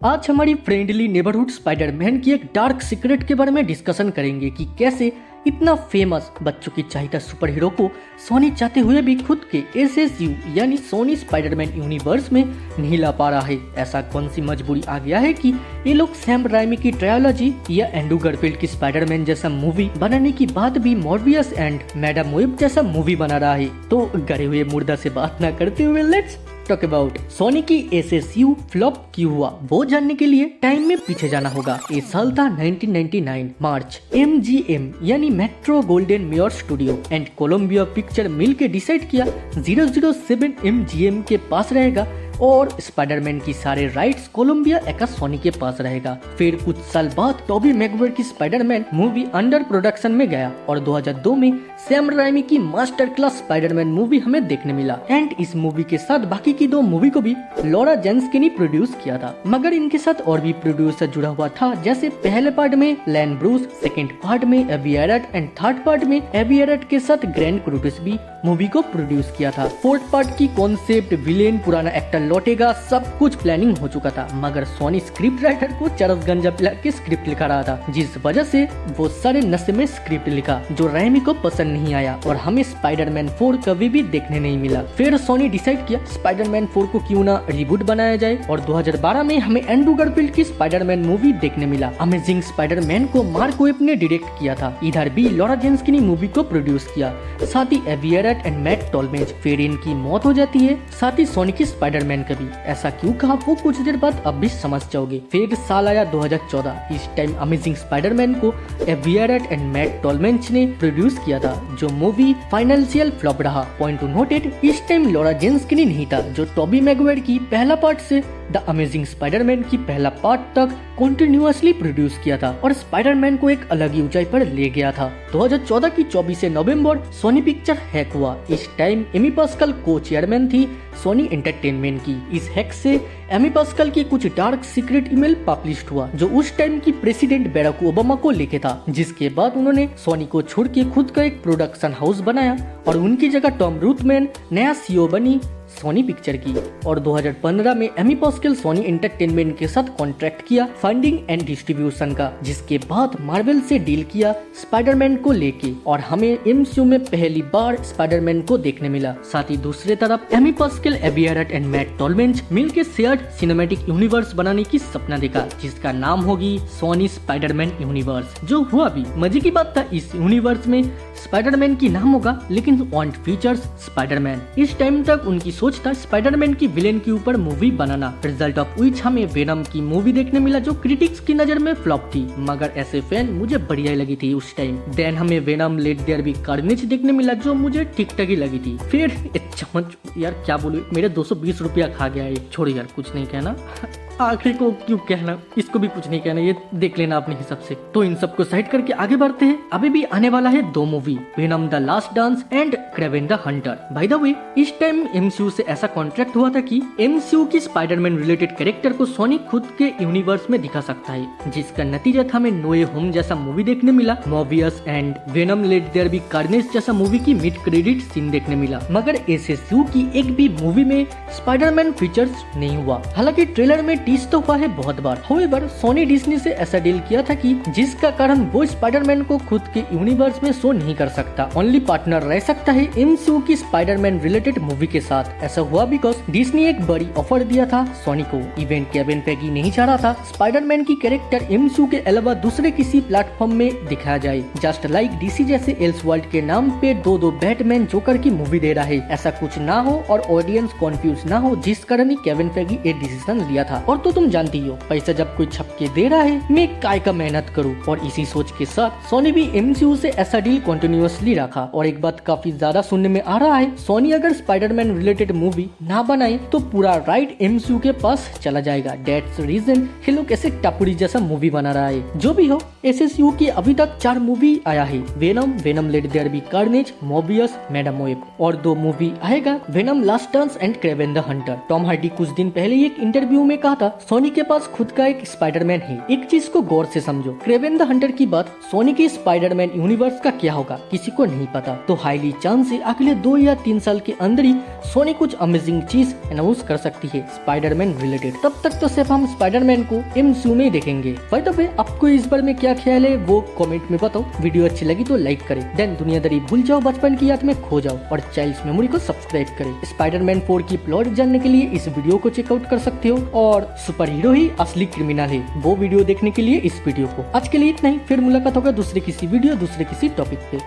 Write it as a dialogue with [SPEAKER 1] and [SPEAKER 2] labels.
[SPEAKER 1] आज हमारी friendly neighbourhood Spiderman की एक डार्क सीक्रेट के बारे में डिस्कशन करेंगे कि कैसे इतना फेमस बच्चों की चाहिए सुपर हीरो को सोनी चाहते हुए भी खुद के एसएसयू यानी सोनी स्पाइडरमैन यूनिवर्स में नहीं ला पा रहा है। ऐसा कौन सी मजबूरी आ गया है कि ये लोग सैम राइमी की ट्रायोलॉजी या एंड्रू गारफील्ड की स्पाइडरमैन जैसा मूवी बनाने की बाद भी मॉर्बियस एंड मैडम वेब जैसा मूवी बना रहा है। तो गड़े हुए मुर्दा से बात न करते हुए लेट्स टॉक अबाउट सोनी की एसएसयू फ्लॉप क्यों हुआ वो जानने के लिए टाइम में पीछे जाना होगा। ये साल था 1999 मार्च। MGM यानी Metro Goldwyn Mayer Studio and Columbia Picture मिल के डिसाइड किया 007 MGM के पास रहेगा और स्पाइडरमैन की सारे राइट्स कोलंबिया एका सोनी के पास रहेगा। फिर कुछ साल बाद टॉबी मैगवायर की स्पाइडरमैन मूवी अंडर प्रोडक्शन में गया और 2002 में सैम राइमी की मास्टर क्लास स्पाइडरमैन मूवी हमें देखने मिला। एंड इस मूवी के साथ बाकी की दो मूवी को भी लॉरा जेन्स्किन ने प्रोड्यूस किया था, मगर इनके साथ और भी प्रोड्यूसर जुड़ा हुआ था, जैसे पहले पार्ट में लैन ब्रूस, सेकेंड पार्ट में एवी एरट एंड थर्ड पार्ट में एवी एरट के साथ ग्रैंड क्रूटिस भी मूवी को प्रोड्यूस किया था। फोर्थ पार्ट की कॉन्सेप्ट, विलेन, पुराना एक्टर लौटेगा, सब कुछ प्लानिंग हो चुका था, मगर सोनी स्क्रिप्ट राइटर को चरस गंजा पिला के स्क्रिप्ट लिखा रहा था, जिस वजह से वो सारे नशे में स्क्रिप्ट लिखा जो रैमी को पसंद नहीं आया और हमें स्पाइडरमैन 4 कभी भी देखने नहीं मिला। फिर सोनी डिसाइड किया स्पाइडरमैन 4 को क्यों ना रिबूट बनाया जाए और 2012 में हमें एंड्रू गारफील्ड की स्पाइडरमैन मूवी देखने मिला। अमेजिंग स्पाइडरमैन को मार्क वेब ने डायरेक्ट किया था, इधर भी लॉरा जेन्स्किन ने मूवी को प्रोड्यूस किया, साथ ही एवी एरट एंड मैट टॉलमेज। फिर इनकी मौत हो जाती है, साथ ही सोनी की स्पाइडरमैन का भी। ऐसा क्यों कहा वो कुछ देर बाद अब भी समझ जाओगे। फिर साल आया 2014। इस टाइम अमेजिंग स्पाइडरमैन को एवी एरट एंड मैट टॉलमेज ने प्रोड्यूस किया था, जो मूवी फाइनेंशियल फ्लॉप रहा। पॉइंट टू नोटेड, इस टाइम लॉरा जेन्स्किन नहीं था, जो टॉबी मैगवायर की पहला पार्ट से द अमेजिंग स्पाइडरमैन की पहला पार्ट तक कंटिन्यूअसली प्रोड्यूस किया था और स्पाइडरमैन को एक अलग ही ऊंचाई पर ले गया था। 2014 की 24 नवंबर सोनी पिक्चर हैक हुआ। इस टाइम एमी पास्कल को चेयरमैन थी सोनी एंटरटेनमेंट की। इस हैक से एमी पास्कल की कुछ डार्क सीक्रेट ईमेल पब्लिश हुआ, जो उस टाइम की प्रेसिडेंट बैराक ओबामा को लेके था, जिसके बाद उन्होंने सोनी को छोड़ के खुद का एक प्रोडक्शन हाउस बनाया और उनकी जगह टॉम रूथमैन नया CEO बनी सोनी पिक्चर की। और 2015 में एमी पास्कल सोनी एंटरटेनमेंट के साथ कॉन्ट्रैक्ट किया फंडिंग एंड डिस्ट्रीब्यूशन का, जिसके बाद मार्वल से डील किया स्पाइडरमैन को लेके और हमें MCU में पहली बार स्पाइडरमैन को देखने मिला। साथ ही दूसरे तरफ Amy Pascal, Avi Arad and Matt Tolmach मिलकर शेयर्ड सिनेमैटिक यूनिवर्स बनाने की सपना देखा, जिसका नाम होगी सोनी स्पाइडरमैन यूनिवर्स, जो हुआ भी। मजे की बात था, इस यूनिवर्स में स्पाइडरमैन की नाम होगा लेकिन वॉन्ट फीचर्स स्पाइडरमैन। इस टाइम तक उनकी सोच था स्पाइडरमैन की विलेन के ऊपर movie banana, result of which हमें वेनम की मूवी देखने मिला, जो क्रिटिक्स की नजर में फ्लॉप थी, मगर ऐसे फैन मुझे बढ़िया लगी थी उस टाइम। देन हमें Venom Let There Be Carnage देखने मिला, जो मुझे ठीक ठाक ही लगी थी। फिर चमच यार क्या बोलूं, मेरे 220 रुपया खा गया ये। छोड़ो यार, कुछ नहीं कहना, आखिरी को क्यों कहना, इसको भी कुछ नहीं कहना, ये देख लेना अपने हिसाब से। तो इन सबको साइड करके आगे बढ़ते हैं। अभी भी आने वाला है 2 movie, venom the last Dance and Kraven the Hunter. By the way, इस टाइम MCU से ऐसा कॉन्ट्रैक्ट हुआ था कि MCU की स्पाइडरमैन रिलेटेड कैरेक्टर को सोनी खुद के यूनिवर्स में दिखा सकता है, जिसका नतीजा था हमें नो वे होम जैसा मूवी देखने मिला, Morbius and Venom Let There Be Carnage जैसा मूवी की मिड क्रेडिट सीन देखने मिला, मगर SSU की एक भी मूवी में स्पाइडरमैन फीचर्स नहीं हुआ। हालांकि ट्रेलर में टीज तो हुआ है बहुत बार। हाउएवर, सोनी डिज्नी से ऐसा डील किया था कि जिसका कारण वो स्पाइडरमैन को खुद के यूनिवर्स में शो नहीं कर सकता, ओनली पार्टनर रह सकता है MCU की स्पाइडरमैन रिलेटेड मूवी के साथ। ऐसा हुआ बिकॉज डिज्नी एक बड़ी ऑफर दिया था सोनी को। इवेंट केविन फेगी नहीं चाह रहा था स्पाइडरमैन की कैरेक्टर MCU के अलावा दूसरे किसी प्लेटफॉर्म में दिखाया जाए, जस्ट लाइक DC जैसे एल्सवर्ल्ड के नाम पे दो बैटमैन जोकर की मूवी दे रहा है। ऐसा कुछ ना हो और ऑडियंस कंफ्यूज ना हो, जिस कारण ही केविन फेगी एक डिसीजन लिया था। और तो तुम जानती हो, पैसा जब कोई छपके दे रहा है, मैं काय का मेहनत करूं। और इसी सोच के साथ सोनी भी MCU से ऐसा डील कंटिन्यूअसली रखा। और एक बात काफी ज्यादा सुनने में आ रहा है, सोनी अगर स्पाइडरमैन रिलेटेड मूवी ना बनाए तो पूरा राइट MCU के पास चला जाएगा। दैट्स रीजन ये लोग ऐसे टापुड़ी जैसा मूवी बना रहा है। जो भी हो, SSU की अभी तक 4 मूवी आया है, Venom, Venom Let There Be Carnage, Morbius, Madame Web, और 2 मूवी आएगा, Venom Last Dance and Kraven the Hunter. Tom Hardy कुछ दिन पहले एक इंटरव्यू में कहा था पता, सोनी के पास खुद का एक स्पाइडरमैन है। एक चीज को गौर से समझो, क्रेवेन द हंटर की बात सोनी के स्पाइडरमैन यूनिवर्स का क्या होगा किसी को नहीं पता। तो हाईली चांस है अगले 2 या 3 साल के अंदर ही सोनी कुछ अमेजिंग चीज अनाउंस कर सकती है स्पाइडरमैन रिलेटेड। तब तक तो सिर्फ हम स्पाइडरमैन को एमसीयू में ही देखेंगे। बाय द वे, आपको इस बारे में क्या ख्याल है वो कमेंट में बताओ। वीडियो अच्छी लगी तो लाइक करें, देन दुनियादारी भूल जाओ, बचपन की याद में खो जाओ और चाइल्ड्स मेमोरी को सब्सक्राइब करें। स्पाइडरमैन 4 की प्लॉट जानने के लिए इस वीडियो को चेकआउट कर सकते हो और सुपर हीरो ही असली क्रिमिनल है वो वीडियो देखने के लिए इस वीडियो को। आज के लिए इतना ही, फिर मुलाकात होगा दूसरे किसी वीडियो दूसरे किसी टॉपिक पे।